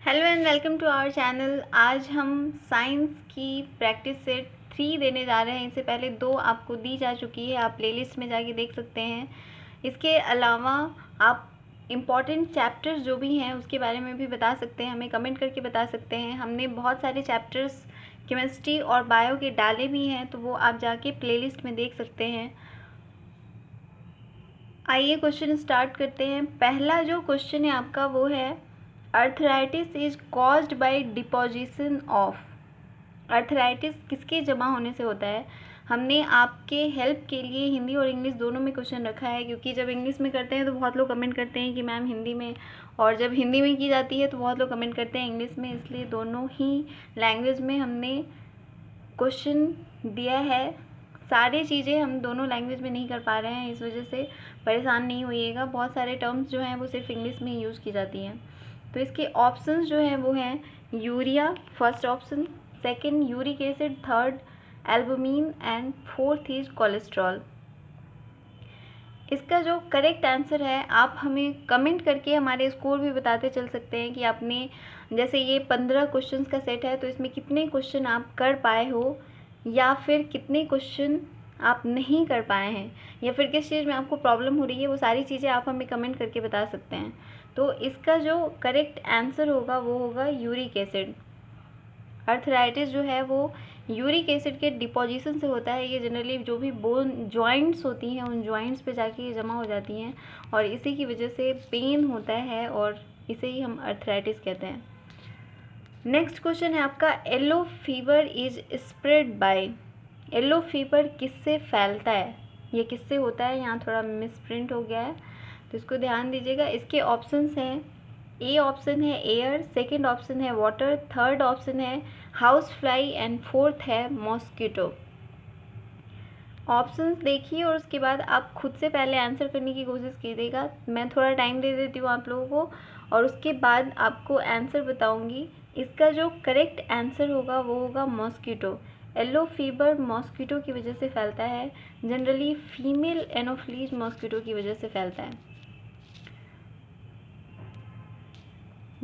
Hello and welcome to our channel. आज हम science की प्रैक्टिस सेट 3 देने जा रहे हैं। इससे पहले 2 आपको दी जा चुकी है, आप प्लेलिस्ट में जाके देख सकते हैं। इसके अलावा आप इम्पॉर्टेंट चैप्टर्स जो भी हैं उसके बारे में भी बता सकते हैं, हमें कमेंट करके बता सकते हैं। हमने बहुत सारे चैप्टर्स केमिस्ट्री और बायो के डाले भी हैं, तो वो आप जाके प्लेलिस्ट में देख सकते हैं। आइए क्वेश्चन स्टार्ट करते हैं। पहला जो क्वेश्चन है आपका वो है, arthritis is caused bye deposition of. Arthritis किसके जमा होने से होता है? हमने आपके हेल्प के लिए हिंदी और इंग्लिश दोनों में क्वेश्चन रखा है, क्योंकि जब इंग्लिश में करते हैं तो बहुत लोग कमेंट करते हैं कि मैम हिंदी में, और जब हिंदी में की जाती है तो बहुत लोग कमेंट करते हैं इंग्लिश में। इसलिए दोनों ही लैंग्वेज में हमने क्वेश्चन दिया है। सारी चीज़ें हम दोनों लैंग्वेज में नहीं कर पा रहे हैं, इस वजह से परेशान नहीं होइएगा। बहुत सारे टर्म्स जो हैं वो सिर्फ इंग्लिश में ही यूज़ की जाती हैं। तो इसके ऑप्शंस जो हैं वो हैं urea first option, second uric acid, third albumin and fourth is cholesterol. इसका जो करेक्ट आंसर है आप हमें कमेंट करके हमारे स्कोर भी बताते चल सकते हैं कि आपने, जैसे ये 15 क्वेश्चंस का सेट है तो इसमें कितने क्वेश्चन आप कर पाए हो, या फिर कितने क्वेश्चन आप नहीं कर पाए हैं, या फिर किस चीज़ में आपको प्रॉब्लम हो रही है। वो सारी चीज़ें आप हमें कमेंट करके बता सकते हैं। तो इसका जो करेक्ट आंसर होगा वो होगा यूरिक एसिड। अर्थराइटिस जो है वो यूरिक एसिड के डिपोजिशन से होता है। ये जनरली जो भी बोन जॉइंट्स होती हैं उन जॉइंट्स पे जाके ये जमा हो जाती हैं, और इसी की वजह से पेन होता है, और इसे ही हम अर्थराइटिस कहते हैं। नेक्स्ट क्वेश्चन है आपका, yellow fever is spread by. Yellow fever किससे फैलता है, ये किससे होता है? यहाँ थोड़ा मिसप्रिंट हो गया है तो इसको ध्यान दीजिएगा। इसके ऑप्शंस हैं, ए ऑप्शन है एयर, सेकंड ऑप्शन है वाटर, थर्ड ऑप्शन है हाउस फ्लाई एंड फोर्थ है मॉस्किटो। ऑप्शंस देखिए और उसके बाद आप खुद से पहले आंसर करने की कोशिश कीजिएगा। मैं थोड़ा टाइम दे देती हूँ आप लोगों को, और उसके बाद आपको आंसर बताऊँगी। इसका जो करेक्ट आंसर होगा वो होगा मॉस्किटो। येलो फीवर मॉस्किटो की वजह से फैलता है, जनरली फीमेल एनोफ्लीज मॉस्किटो की वजह से फैलता है।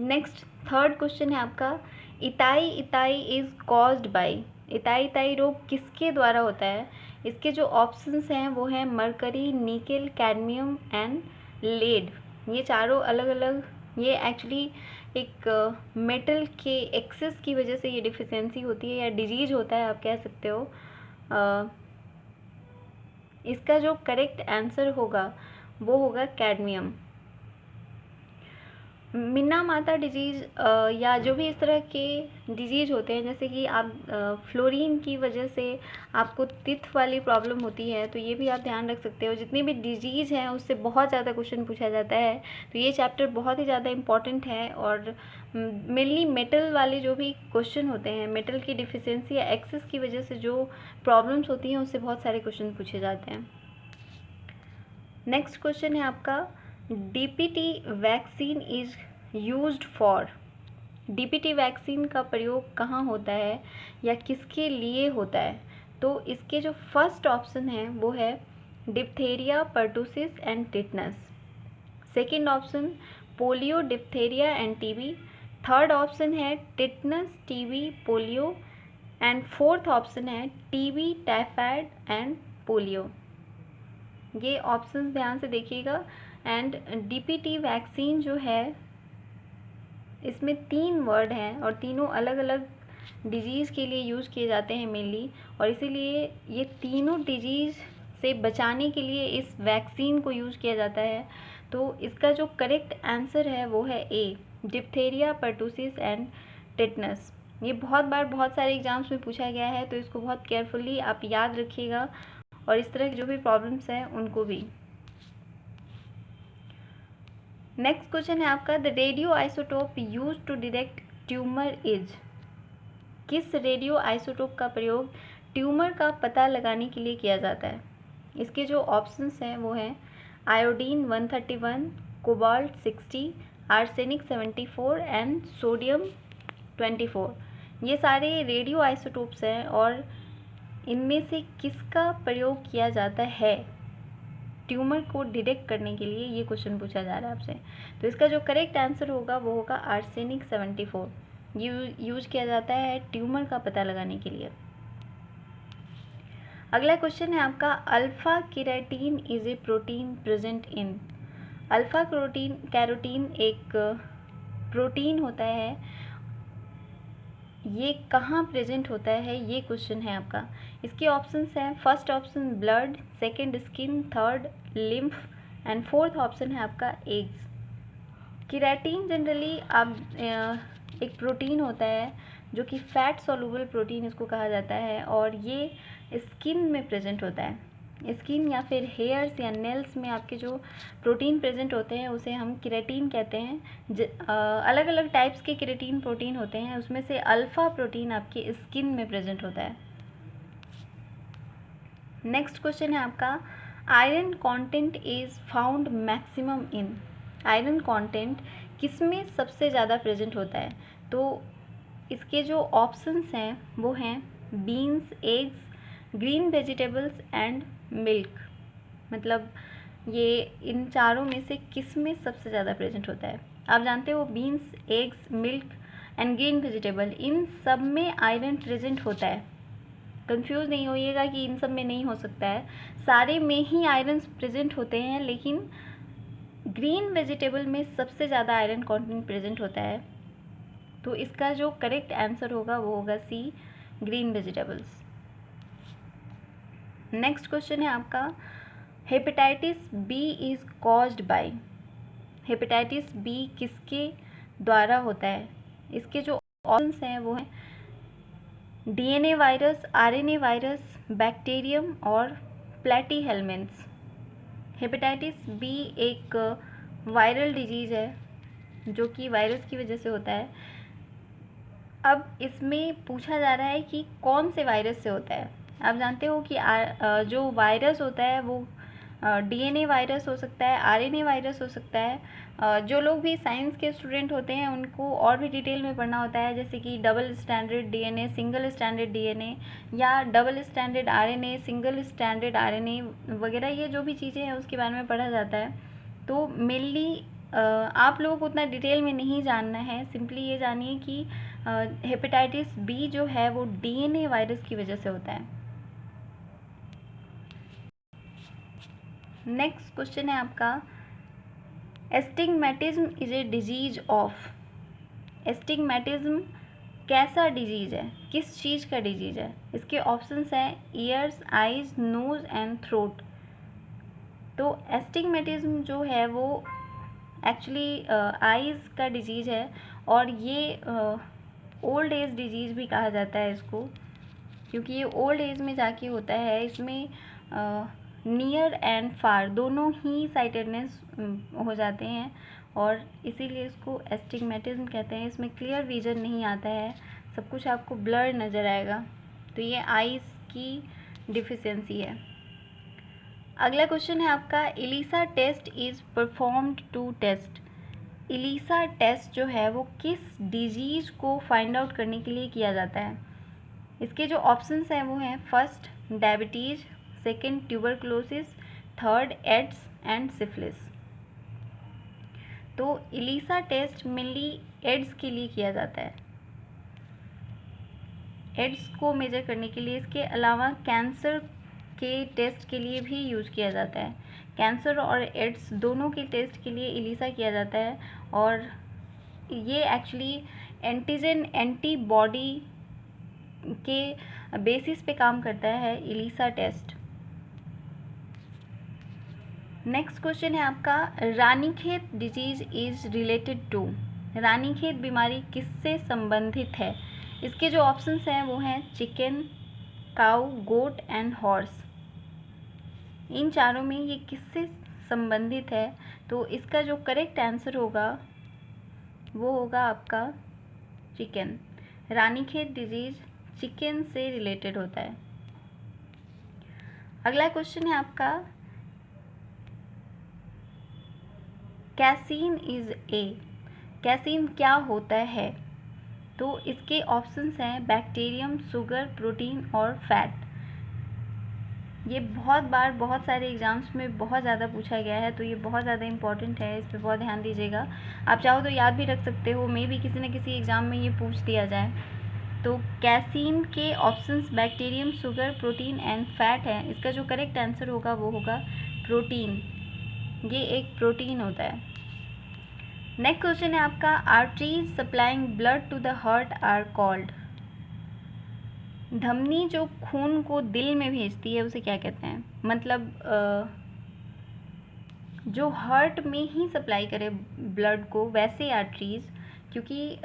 नेक्स्ट थर्ड क्वेश्चन है आपका, इताई इताई इज कॉज्ड बाय। इताई इताई रोग किसके द्वारा होता है? इसके जो ऑप्शंस हैं वो हैं mercury, nickel, cadmium and lead. ये चारों अलग अलग, ये एक्चुअली एक मेटल के एक्सेस की वजह से ये डिफिशेंसी होती है या डिजीज होता है, आप कह सकते हो। इसका जो करेक्ट आंसर होगा वो होगा कैडमियम। मिना माता डिजीज़ या जो भी इस तरह के डिजीज़ होते हैं, जैसे कि आप फ्लोरीन की वजह से आपको तिथ वाली प्रॉब्लम होती है, तो ये भी आप ध्यान रख सकते हो। जितनी भी डिजीज़ हैं उससे बहुत ज़्यादा क्वेश्चन पूछा जाता है, तो ये चैप्टर बहुत ही ज़्यादा इम्पॉर्टेंट है। और मेनली मेटल वाले जो भी क्वेश्चन होते हैं, मेटल की डिफिशेंसी या एक्सेस की वजह से जो प्रॉब्लम्स होती हैं उससे बहुत सारे क्वेश्चन पूछे जाते हैं। नेक्स्ट क्वेश्चन है आपका, DPT vaccine is used for. DPT vaccine का प्रयोग कहाँ होता है या किसके लिए होता है? तो इसके जो फर्स्ट ऑप्शन है वो है diphtheria, pertussis and tetanus. Second option polio, diphtheria and TB. Third option है tetanus, TB, polio and fourth option है टीबी, टाइफाइड एंड पोलियो। ये ऑप्शंस ध्यान से देखिएगा। एंड डीपीटी वैक्सीन जो है इसमें 3 वर्ड हैं और तीनों अलग अलग डिजीज़ के लिए यूज़ किए जाते हैं मेनली, और इसीलिए ये तीनों डिजीज़ से बचाने के लिए इस वैक्सीन को यूज़ किया जाता है। तो इसका जो करेक्ट आंसर है वो है ए, डिप्थेरिया, पर्टूसिस एंड टिटनस। ये बहुत बार बहुत सारे एग्जाम्स में पूछा गया है, तो इसको बहुत केयरफुली आप याद रखिएगा, और इस तरह की जो भी प्रॉब्लम्स हैं उनको भी। नेक्स्ट क्वेश्चन है आपका, the radio isotope use to detect tumour is. किस रेडियो आइसोटोप का प्रयोग ट्यूमर का पता लगाने के लिए किया जाता है? इसके जो ऑप्शंस हैं वो हैं iodine 131, cobalt 60, arsenic 74 and sodium 24। ये सारे रेडियो आइसोटोप्स हैं, और इनमें से किसका प्रयोग किया जाता है? ट्यूमर को डिटेक्ट करने के लिए ये क्वेश्चन पूछा जा रहा है आपसे। तो इसका जो करेक्ट आंसर होगा वो होगा आर्सेनिक 74। यूज किया जाता है ट्यूमर का पता लगाने के लिए। अगला क्वेश्चन है आपका, alpha keratin is a protein present in. Alpha carotene एक प्रोटीन होता है, ये कहाँ प्रेजेंट होता है, ये क्वेश्चन है आपका। इसके ऑप्शंस हैं, first option blood, second skin, third lymph and fourth option है आपका एग्स। केराटिन जनरली आप एक प्रोटीन होता है जो कि फैट सॉल्युबल प्रोटीन इसको कहा जाता है, और ये स्किन में प्रेजेंट होता है। स्किन या फिर हेयर्स या नेल्स में आपके जो प्रोटीन प्रेजेंट होते हैं उसे हम केराटिन कहते हैं। अलग अलग टाइप्स के केराटिन प्रोटीन होते हैं, उसमें से अल्फा प्रोटीन आपके स्किन में प्रेजेंट होता है। नेक्स्ट क्वेश्चन है आपका, iron content is found maximum in. Iron content किसमें सबसे ज़्यादा प्रेजेंट होता है? तो इसके जो ऑप्शंस हैं वो हैं beans, eggs, green vegetables and milk. मतलब ये इन चारों में से किस में सबसे ज़्यादा प्रेजेंट होता है? आप जानते हो beans, eggs, milk and green vegetable, इन सब में आयरन प्रेजेंट होता है। कंफ्यूज नहीं होइएगा कि इन सब में नहीं हो सकता है, सारे में ही आयरन प्रेजेंट होते हैं, लेकिन ग्रीन वेजिटेबल में सबसे ज़्यादा आयरन कंटेंट प्रेजेंट होता है। तो इसका जो करेक्ट आंसर होगा वो होगा C, green vegetables. Next question है आपका, hepatitis B is caused by. Hepatitis B किसके द्वारा होता है? इसके जो ऑप्शंस हैं वो हैं DNA virus, RNA virus, bacterium और प्लेटीहेल्मिन्ट्स। हेपेटाइटिस बी एक वायरल डिजीज़ है जो कि वायरस की वजह से होता है। अब इसमें पूछा जा रहा है कि कौन से वायरस से होता है। आप जानते हो कि जो वायरस होता है वो डीएनए वायरस हो सकता है, आरएनए वायरस हो सकता है। जो लोग भी साइंस के स्टूडेंट होते हैं उनको और भी डिटेल में पढ़ना होता है, जैसे कि double standard DNA, single standard DNA या double standard RNA, single standard RNA वगैरह, ये जो भी चीज़ें हैं उसके बारे में पढ़ा जाता है। तो मेनली आप लोगों को उतना डिटेल में नहीं जानना है, सिंपली ये जानिए कि हेपेटाइटिस बी जो है वो डीएनए वायरस की वजह से होता है। नेक्स्ट क्वेश्चन है आपका, astigmatism is a disease of. Astigmatism कैसा डिजीज है, किस चीज़ का डिजीज है? इसके ऑप्शंस हैं ears, eyes, nose and throat. तो एस्टिग्मेटिज्म जो है वो एक्चुअली आइज़ का डिजीज़ है, और ये ओल्ड एज डिजीज़ भी कहा जाता है इसको, क्योंकि ये ओल्ड एज में जाके होता है। इसमें नियर एंड फार दोनों ही साइटेडनेस हो जाते हैं, और इसीलिए इसको एस्टिग्मेटिज्म कहते हैं। इसमें क्लियर विजन नहीं आता है, सब कुछ आपको ब्लर नज़र आएगा, तो ये आइज़ की डिफिशियंसी है। अगला क्वेश्चन है आपका, ELISA test is performed to test. ELISA test जो है वो किस डिजीज़ को फाइंड आउट करने के लिए किया जाता है? इसके जो ऑप्शंस हैं वो हैं first diabetes, second tuberculosis, third AIDS and syphilis. तो इलीसा टेस्ट मेनली एड्स के लिए किया जाता है, एड्स को मेजर करने के लिए। इसके अलावा कैंसर के टेस्ट के लिए भी यूज किया जाता है। कैंसर और एड्स दोनों के टेस्ट के लिए इलीसा किया जाता है, और ये एक्चुअली एंटीजन एंटीबॉडी के बेसिस पे काम करता है इलीसा टेस्ट। नेक्स्ट क्वेश्चन है आपका, Ranikhet disease is related to. Ranikhet बीमारी किससे संबंधित है? इसके जो ऑप्शंस हैं वो हैं chicken, cow, goat and horse. इन चारों में ये किससे संबंधित है? तो इसका जो करेक्ट आंसर होगा वो होगा आपका चिकन। रानीखेत डिजीज चिकन से रिलेटेड होता है। अगला क्वेश्चन है आपका, कैसीन इज ए। कैसीन क्या होता है? तो इसके ऑप्शंस हैं बैक्टीरियम, शुगर, प्रोटीन और फैट। ये बहुत बार बहुत सारे एग्ज़ाम्स में बहुत ज़्यादा पूछा गया है, तो ये बहुत ज़्यादा इंपॉर्टेंट है, इस पर बहुत ध्यान दीजिएगा। आप चाहो तो याद भी रख सकते हो, मे भी किसी न किसी एग्ज़ाम में ये पूछ दिया जाए। तो कैसीन के options bacterium, sugar, protein and fat है। इसका जो करेक्ट आंसर होगा वो होगा प्रोटीन। ये एक प्रोटीन होता है। नेक्स्ट क्वेश्चन है आपका, arteries supplying blood to the heart are called. धमनी जो खून को दिल में भेजती है उसे क्या कहते हैं? मतलब जो हार्ट में ही सप्लाई करे ब्लड को, वैसे आर्टरीज, क्योंकि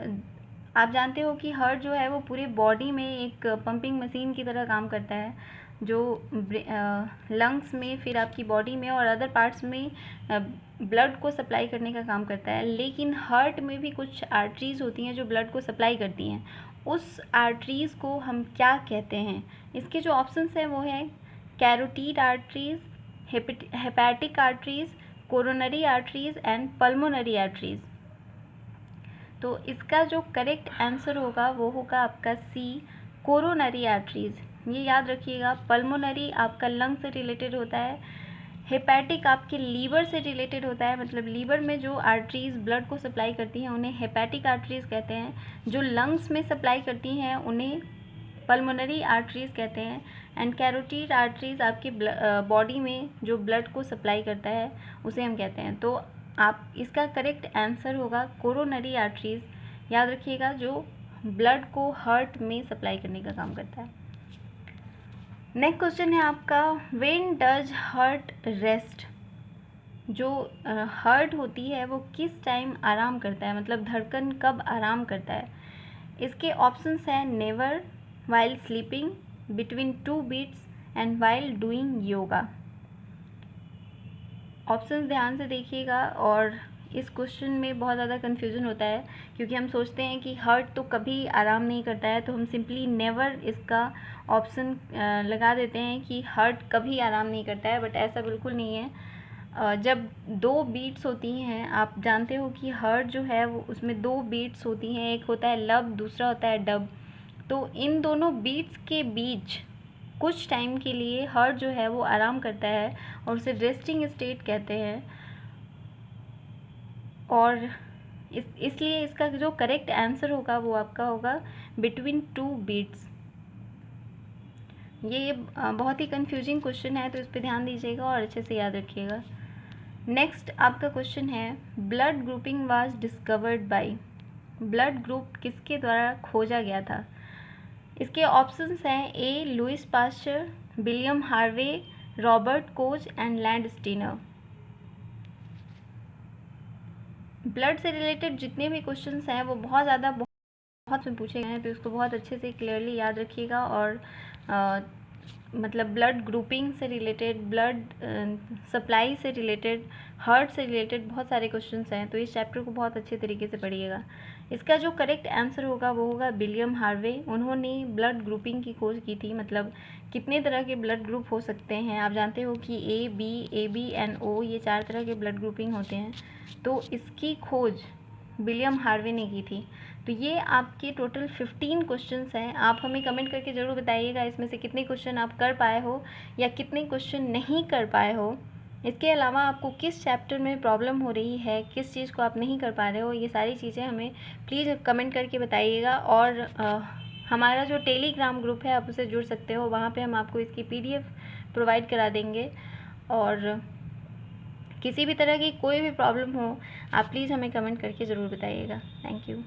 आप जानते हो कि हार्ट जो है वो पूरे बॉडी में एक पंपिंग मशीन की तरह काम करता है, जो लंग्स में, फिर आपकी बॉडी में और अदर पार्ट्स में ब्लड को सप्लाई करने का काम करता है। लेकिन हार्ट में भी कुछ आर्टरीज होती हैं जो ब्लड को सप्लाई करती हैं। उस आर्टरीज को हम क्या कहते हैं? इसके जो ऑप्शंस हैं वो हैं carotid arteries, hepatic arteries, coronary arteries and pulmonary arteries. तो इसका जो करेक्ट आंसर होगा वो होगा आपका सी, कोरोनरी आर्टरीज। ये याद रखिएगा। पल्मोनरी आपका लंग से रिलेटेड होता है, हेपेटिक आपके लीवर से रिलेटेड होता है, मतलब लीवर में जो आर्टरीज ब्लड को सप्लाई करती हैं उन्हें हेपेटिक आर्टरीज कहते हैं। जो लंग्स में सप्लाई करती हैं उन्हें पल्मोनरी आर्टरीज कहते हैं। एंड कैरोटीड आर्टरीज आपके बॉडी में जो ब्लड को सप्लाई करता है उसे हम कहते हैं। तो आप इसका करेक्ट आंसर होगा कोरोनरी आर्टरीज। याद रखिएगा, जो ब्लड को हार्ट में सप्लाई करने का काम करता है। नेक्स्ट क्वेश्चन है आपका, व्हेन डज हार्ट रेस्ट। जो हार्ट होती है वो किस टाइम आराम करता है, मतलब धड़कन कब आराम करता है? इसके ऑप्शंस हैं never, while sleeping, between two beats and while doing yoga. Options ध्यान से देखिएगा। और इस क्वेश्चन में बहुत ज़्यादा कन्फ्यूजन होता है, क्योंकि हम सोचते हैं कि हार्ट तो कभी आराम नहीं करता है, तो हम सिंपली नेवर इसका ऑप्शन लगा देते हैं कि हार्ट कभी आराम नहीं करता है, बट ऐसा बिल्कुल नहीं है। जब दो बीट्स होती हैं, आप जानते हो कि हार्ट जो है वो उसमें दो बीट्स होती हैं, एक होता है लब, दूसरा होता है डब। तो इन दोनों बीट्स के बीच कुछ टाइम के लिए हार्ट जो है वो आराम करता है और उसे रेस्टिंग स्टेट कहते हैं। और इसलिए इसका जो करेक्ट आंसर होगा वो आपका होगा बिटवीन टू बीट्स। ये बहुत ही कंफ्यूजिंग क्वेश्चन है, तो इस पर ध्यान दीजिएगा और अच्छे से याद रखिएगा। नेक्स्ट आपका क्वेश्चन है, blood grouping was discovered by. Blood group किसके द्वारा खोजा गया था? इसके ऑप्शंस हैं a Louis Pasteur, William Harvey, Robert Koch and Landsteiner. Blood से रिलेटेड जितने भी क्वेश्चंस हैं वो बहुत में पूछे गए हैं, तो इसको बहुत अच्छे से क्लियरली याद रखिएगा। और मतलब ब्लड ग्रुपिंग से रिलेटेड, ब्लड सप्लाई से रिलेटेड, हार्ट से रिलेटेड बहुत सारे क्वेश्चंस हैं, तो इस चैप्टर को बहुत अच्छे तरीके से पढ़िएगा। इसका जो करेक्ट आंसर होगा वो होगा विलियम हार्वे। उन्होंने ब्लड ग्रुपिंग की खोज की थी, मतलब कितने तरह के ब्लड ग्रुप हो सकते हैं। आप जानते हो कि ए बी एंड ओ, ये 4 तरह के ब्लड ग्रुपिंग होते हैं, तो इसकी खोज विलियम हार्वे ने की थी। तो ये आपके टोटल 15 क्वेश्चंस हैं। आप हमें कमेंट करके ज़रूर बताइएगा इसमें से कितने क्वेश्चन आप कर पाए हो या कितने क्वेश्चन नहीं कर पाए हो। इसके अलावा आपको किस चैप्टर में प्रॉब्लम हो रही है, किस चीज़ को आप नहीं कर पा रहे हो, ये सारी चीज़ें हमें प्लीज़ कमेंट करके बताइएगा। और हमारा जो टेलीग्राम ग्रुप है आप उसे जुड़ सकते हो, वहाँ पे हम आपको इसकी PDF प्रोवाइड करा देंगे। और किसी भी तरह की कोई भी प्रॉब्लम हो आप प्लीज़ हमें कमेंट करके ज़रूर बताइएगा। Thank you.